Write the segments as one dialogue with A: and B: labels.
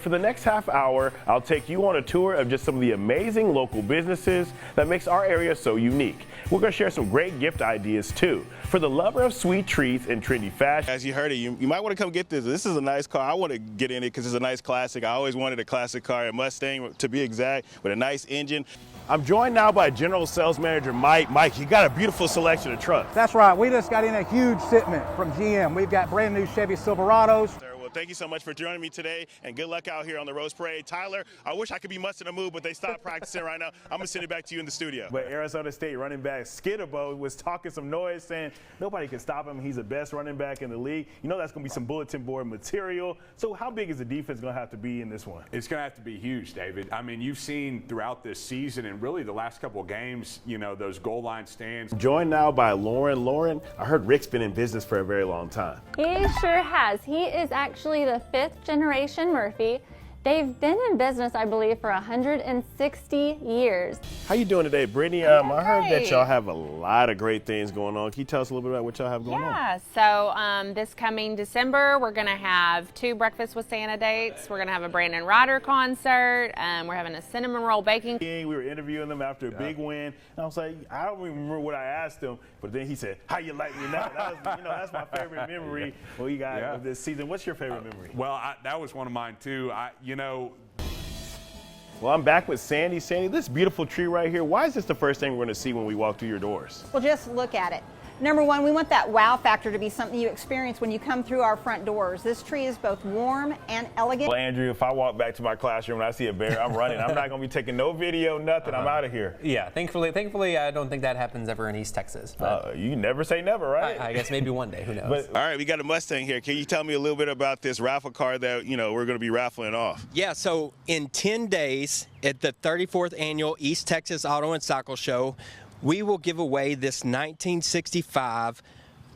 A: for the next half hour, I'll take you on a tour of just some of the amazing local businesses that makes our area so unique. We're going to share some great gift ideas too. For the lover of sweet treats and trendy fashion. As you heard it, you might want to come get this. This is a nice car. I want to get in it because it's a nice classic. I always wanted a classic car, a Mustang to be exact, with a nice engine. I'm joined now by General Sales Manager Mike. Mike, you got a beautiful selection of trucks.
B: That's right. We just got in a huge shipment from GM. We've got brand new Chevy Silverados.
A: Well, thank you so much for joining me today, and good luck out here on the Rose Parade. Tyler, I wish I could be much in a mood, but they stopped practicing right now. I'm going to send it back to you in the studio. But Arizona State running back Skidabo was talking some noise, saying nobody can stop him. He's the best running back in the league. You know that's going to be some bulletin board material. So how big is the defense going to have to be in this one?
C: It's going to have to be huge, David. I mean, you've seen throughout this season and really the last couple of games, you know, those goal line stands.
A: Joined now by Lauren. Lauren, I heard Rick's been in business for a very long time.
D: He sure has. He is actually the 5th generation Murphy. They've been in business, I believe, for 160 years.
A: How you doing today, Brittany? I heard that y'all have a lot of great things going on. Can you tell us a little bit about what y'all have going on?
E: Yeah, so this coming December, we're going to have 2 Breakfast with Santa dates. We're going to have a Brandon Ryder concert. We're having a cinnamon roll baking.
A: We were interviewing them after a big win. And I was like, I don't remember what I asked him, but then he said, "How you like me now?" That was, that's my favorite memory. Well, you got of this season. What's your favorite memory?
C: Well, that was one of mine too.
A: Well, I'm back with Sandy. Sandy, this beautiful tree right here, why is this the first thing we're going to see when we walk through your doors?
F: Well, just look at it. Number one, we want that wow factor to be something you experience when you come through our front doors. This tree is both warm and elegant.
A: Well, Andrew, if I walk back to my classroom and I see a bear, I'm running. I'm not going to be taking no video, nothing. I'm out of here.
G: Yeah, thankfully, I don't think that happens ever in East Texas. But
A: you never say never, right?
G: I guess maybe one day, who knows?
A: But, all right, we got a Mustang here. Can you tell me a little bit about this raffle car that, we're going to be raffling off?
H: Yeah, so in 10 days at the 34th Annual East Texas Auto and Cycle Show, we will give away this 1965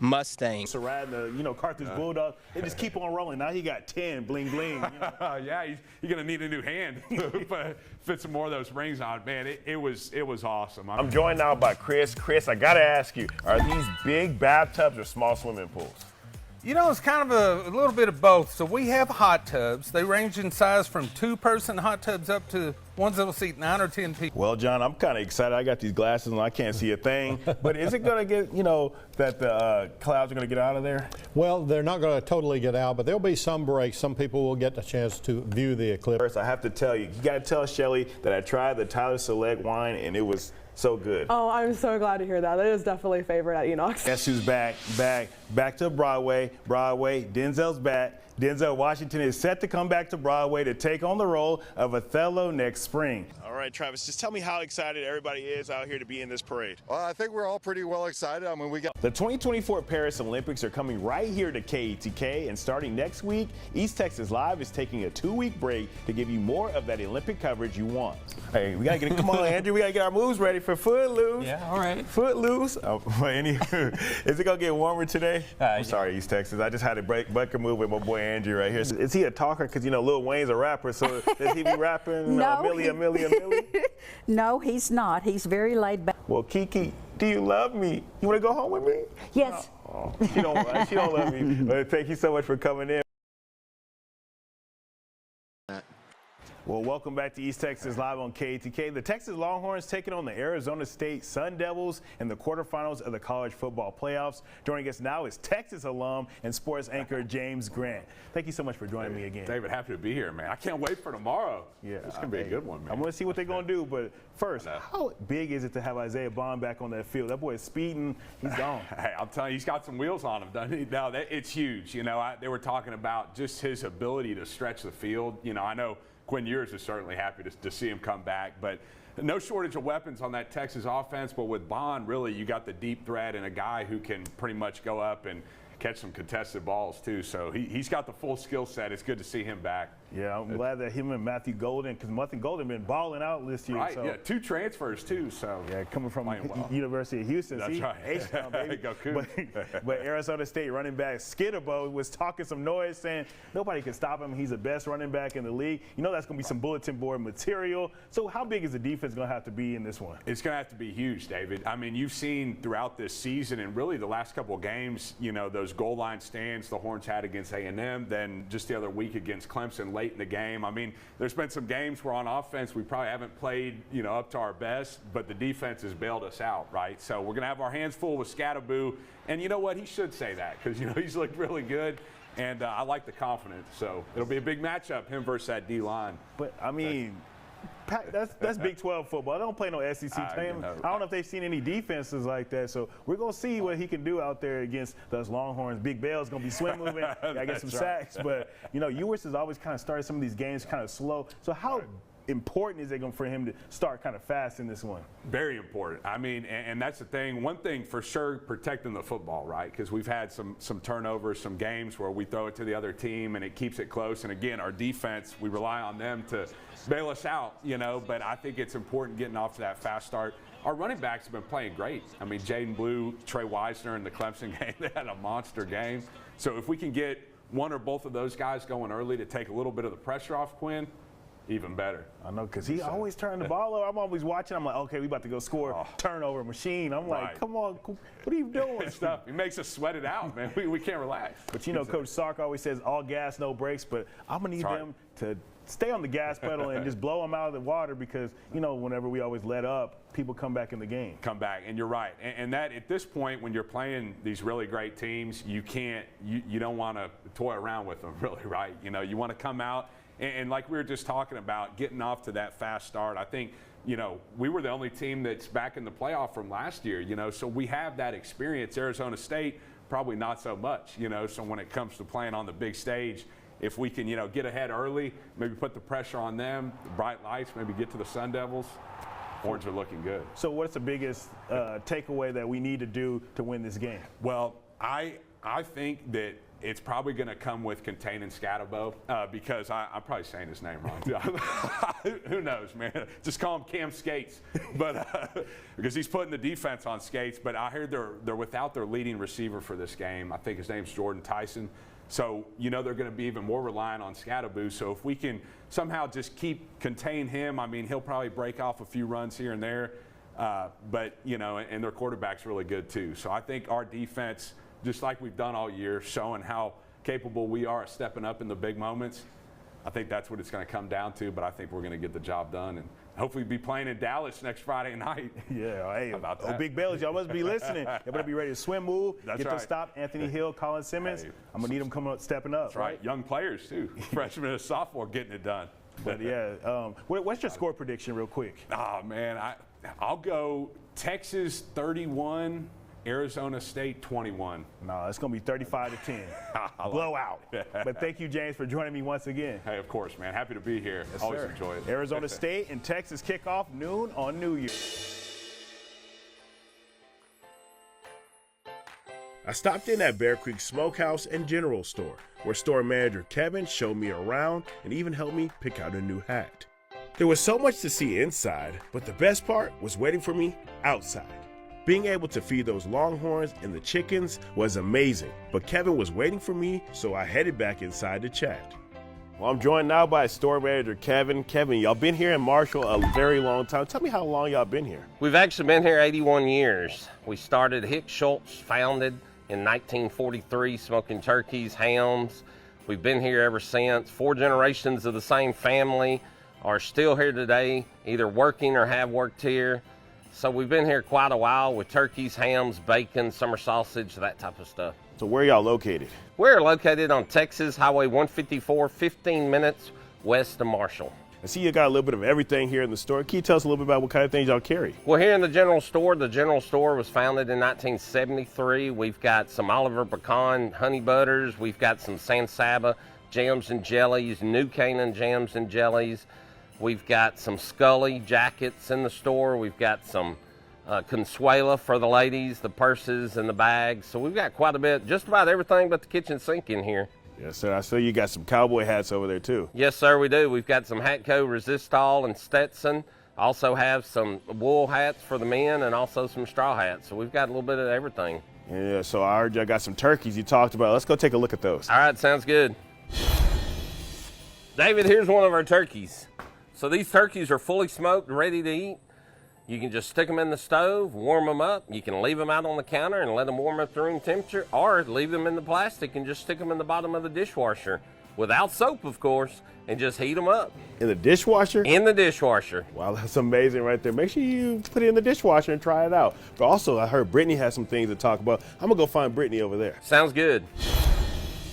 H: Mustang.
A: So riding the, Carthage Bulldog, they just keep on rolling. Now he got 10, bling, bling.
C: Yeah, he's going to need a new hand to fit some more of those rings on. Man, it was awesome.
A: I'm joined now by Chris. Chris, I got to ask you, are these big bathtubs or small swimming pools?
I: It's kind of a little bit of both. So we have hot tubs. They range in size from 2-person hot tubs up to ones that will seat 9 or 10 people.
A: Well, John, I'm kind of excited. I got these glasses and I can't see a thing. But is it going to get, that the clouds are going to get out of there?
J: Well, they're not going to totally get out, but there'll be some breaks. Some people will get the chance to view the eclipse.
A: First, I have to tell you got to tell Shelly that I tried the Tyler Select wine and it was so good.
K: Oh, I'm so glad to hear that. That is definitely a favorite at Enoch's.
A: Guess who's back to Broadway. Denzel's back. Denzel Washington is set to come back to Broadway to take on the role of Othello next spring. All right, Travis, just tell me how excited everybody is out here to be in this parade.
L: Well, I think we're all pretty well excited. I mean, we got
A: the 2024 Paris Olympics are coming right here to KETK, and starting next week, East Texas Live is taking a 2-week break to give you more of that Olympic coverage you want. Hey, we gotta get it. Come on, Andrew, we gotta get our moves ready for Footloose.
G: Yeah, all right.
A: Footloose. Oh, is it gonna get warmer today? I'm sorry, East Texas. I just had a bucket move with my boy Andrew right here. Is he a talker? Because Lil Wayne's a rapper, so does he be rapping Millie?
M: No, he's not. He's very laid back.
A: Well, Kiki, do you love me? You want to go home with me?
M: Yes.
A: Oh, she don't love me. But thank you so much for coming in. Well, welcome back to East Texas Live on KETK. The Texas Longhorns taking on the Arizona State Sun Devils in the quarterfinals of the college football playoffs. Joining us now is Texas alum and sports anchor James Grant. Thank you so much for joining me again.
C: David, happy to be here, man. I can't wait for tomorrow.
A: Yeah,
C: it's going to be a good one, man.
A: I'm going to see what they're going to do, but first, how big is it to have Isaiah Bond back on that field? That boy is speeding. He's gone.
C: Hey, I'm telling you, he's got some wheels on him, doesn't he? No, it's huge. They were talking about just his ability to stretch the field. I know Quinn Ewers is certainly happy to see him come back, but no shortage of weapons on that Texas offense. But with Bond, really, you got the deep threat and a guy who can pretty much go up and catch some contested balls too. So he's got the full skill set. It's good to see him back.
A: Yeah, I'm glad that him and Matthew Golden, because Matthew Golden been balling out this year.
C: Right,
A: so.
C: yeah, 2 transfers too. So
A: yeah, coming from University of Houston.
C: That's right.
A: H-Town, baby.
C: Go Cougs.
A: But Arizona State running back Skidabo was talking some noise, saying nobody can stop him. He's the best running back in the league. That's going to be some bulletin board material. So how big is the defense going to have to be in this one?
C: It's going to have to be huge, David. I mean, you've seen throughout this season and really the last couple of games, those those goal line stands the Horns had against A&M, then just the other week against Clemson late in the game. I mean, there's been some games where on offense we probably haven't played, up to our best, but the defense has bailed us out, right? So we're going to have our hands full with Scattaboo. And you know what? He should say that because, he's looked really good. And I like the confidence. So it'll be a big matchup, him versus that D-line.
A: But, I mean, that's Big 12 football. They don't play no SEC team. I don't know if they've seen any defenses like that. So we're going to see what he can do out there against those Longhorns. Big Bell's going to be swim moving. I get some sacks. But, Ewers has always kind of started some of these games kind of slow. So how important is it for him to start kind of fast in this one?
C: Very important. I mean, and that's the thing. One thing for sure, protecting the football, right? Because we've had some turnovers, some games where we throw it to the other team and it keeps it close. And again, our defense, we rely on them to bail us out, but I think it's important getting off to that fast start. Our running backs have been playing great. I mean, Jaden Blue, Trey Wisner in the Clemson game, they had a monster game. So if we can get one or both of those guys going early to take a little bit of the pressure off Quinn, even better.
A: I know, because he always turned the ball over. I'm always watching. I'm like, okay, we about to go score turnover machine. I'm like, come on, what are you doing?
C: Stuff. He makes us sweat it out, man. We can't relax.
A: But, Coach Sark always says all gas, no brakes. But I'm going to need them to stay on the gas pedal and just blow them out of the water because, whenever we always let up, people come back in the game.
C: Come back, and you're right. And that, at this point, when you're playing these really great teams, you don't want to toy around with them, really, right? You want to come out. And like we were just talking about, getting off to that fast start, I think, we were the only team that's back in the playoff from last year, so we have that experience. Arizona State, probably not so much, so when it comes to playing on the big stage, if we can, get ahead early, maybe put the pressure on them, the bright lights, maybe get to the Sun Devils, Horns are looking good.
A: So what's the biggest takeaway that we need to do to win this game?
C: Well, I think that it's probably going to come with containing Scatabo because I'm probably saying his name wrong. Who knows, man? Just call him Cam Skates, but because he's putting the defense on skates. But I heard they're without their leading receiver for this game. I think his name's Jordan Tyson. So they're going to be even more reliant on Scatabo. So if we can somehow just contain him, I mean, he'll probably break off a few runs here and there. But and their quarterback's really good too. So I think our defense, just like we've done all year, showing how capable we are at stepping up in the big moments. I think that's what it's going to come down to, but I think we're going to get the job done and hopefully be playing in Dallas next Friday night.
A: Yeah, hey, about that. Big Bells, y'all must be listening. You better be ready to swim, move,
C: that's
A: get
C: right.
A: to stop Anthony Hill, Colin Simmons.
C: Hey,
A: I'm going to need them coming up, stepping up.
C: That's right. Young players, too. Freshman and sophomore getting it done.
A: But, yeah, what's your score prediction real quick?
C: Oh, man, I'll go Texas 31, Arizona State 21.
A: No, it's going to be 35-10. Blowout. But thank you, James, for joining me once again.
C: Hey, of course, man. Happy to be here.
A: Yes,
C: always
A: sir.
C: enjoy it.
A: Arizona State and Texas kickoff noon on New Year's. I stopped in at Bear Creek Smokehouse and General Store, where store manager Kevin showed me around and even helped me pick out a new hat. There was so much to see inside, but the best part was waiting for me outside. Being able to feed those Longhorns and the chickens was amazing, but Kevin was waiting for me, so I headed back inside to chat. Well, I'm joined now by store manager Kevin. Kevin, y'all been here in Marshall a very long time. Tell me how long y'all been here.
N: We've actually been here 81 years. We started Hick Schultz, founded in 1943, smoking turkeys, hams. We've been here ever since. 4 generations of the same family are still here today, either working or have worked here. So we've been here quite a while with turkeys, hams, bacon, summer sausage, that type of stuff.
A: So where y'all located?
N: We're located on Texas Highway 154, 15 minutes west of Marshall.
A: I see you got a little bit of everything here in the store. Can you tell us a little bit about what kind of things y'all carry?
N: Well, here in the general store was founded in 1973. We've got some Oliver Pecan honey butters. We've got some San Saba jams and jellies, New Canaan jams and jellies. We've got some Scully jackets in the store. We've got some Consuela for the ladies, the purses and the bags. So we've got quite a bit, just about everything but the kitchen sink in here.
A: Yes, sir. I saw you got some cowboy hats over there, too.
N: Yes, sir, we do. We've got some Hatco Resistol and Stetson. Also have some wool hats for the men and also some straw hats. So we've got a little bit of everything.
A: Yeah, so I heard y'all got some turkeys you talked about. Let's go take a look at those.
N: All right, sounds good. David, here's one of our turkeys. So these turkeys are fully smoked, ready to eat. You can just stick them in the stove, warm them up. You can leave them out on the counter and let them warm up to room temperature, or leave them in the plastic and just stick them in the bottom of the dishwasher without soap, of course, and just heat them up.
A: In the dishwasher?
N: In the dishwasher.
A: Wow, that's amazing right there. Make sure you put it in the dishwasher and try it out. But also, I heard Brittany has some things to talk about. I'm gonna go find Brittany over there.
N: Sounds good.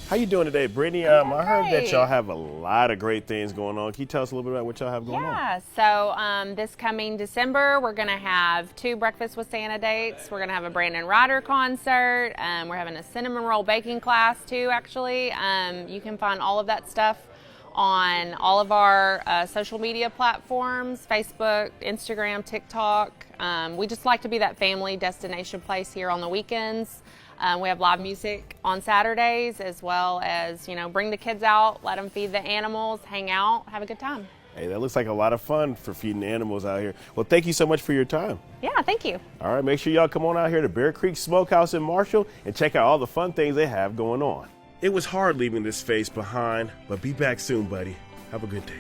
A: How you doing today, Brittany? I heard that y'all have a lot of great things going on. Can you tell us a little bit about what y'all have going on?
E: Yeah, so this coming December, we're going to have 2 Breakfast with Santa dates. We're going to have a Brandon Ryder concert. We're having a cinnamon roll baking class too, actually. You can find all of that stuff on all of our social media platforms, Facebook, Instagram, TikTok. We just like to be that family destination place here on the weekends. We have live music on Saturdays, as well as, you know, bring the kids out, let them feed the animals, hang out, have a good time.
A: Hey, that looks like a lot of fun for feeding the animals out here. Well, thank you so much for your time.
E: Yeah, thank you.
A: All right, make sure y'all come on out here to Bear Creek Smokehouse in Marshall and check out all the fun things they have going on. It was hard leaving this space behind, but be back soon, buddy. Have a good day.